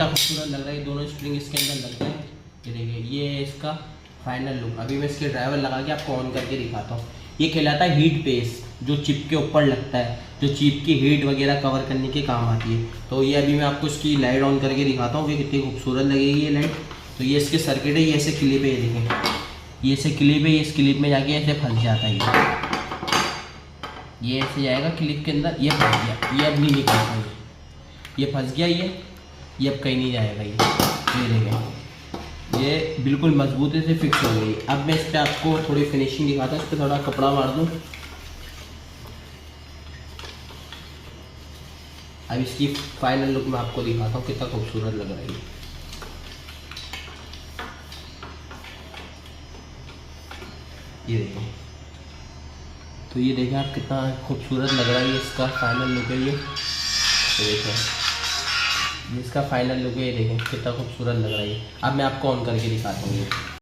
कितना खूबसूरत लग रहा है, दोनों स्प्रिंग इसके अंदर लग गए। ये देखिए, ये है इसका फाइनल लुक। अभी मैं इसके ड्राइवर लगा के आपको ऑन करके दिखाता हूँ। ये कहलाता है हीट बेस, जो चिप के ऊपर लगता है, जो चिप की हीट वगैरह कवर करने के काम आती है। तो ये अभी मैं आपको इसकी लाइट ऑन करके दिखाता हूँ कि कितनी खूबसूरत लगेगी ये लाइट। तो ये इसके सर्किट है, ये ऐसे क्लिप है, ये देखें, ये ऐसे क्लिप है, ये इस क्लिप में जाके ऐसे फंस जाता है। ये ऐसे जाएगा क्लिप के अंदर, ये फंस गया, ये अब नहीं निकलता, ये फंस गया, ये अब कहीं नहीं जाएगा। ये देखें, ये बिल्कुल मजबूती से फिक्स हो गई। अब मैं इस पर आपको थोड़ी फिनिशिंग दिखाता हूँ। इस पर थोड़ा कपड़ा मार दूँ। अब इसकी फाइनल लुक मैं आपको दिखाता हूँ कितना खूबसूरत लग रहा है। ये देखें, तो ये देखें आप कितना खूबसूरत लग रहा है। ये इसका फाइनल लुक है। ये देखें, ये इसका फाइनल लुक है। ये देखें कितना खूबसूरत लग रहा है। अब मैं आपको ऑन करके दिखाता हूँ।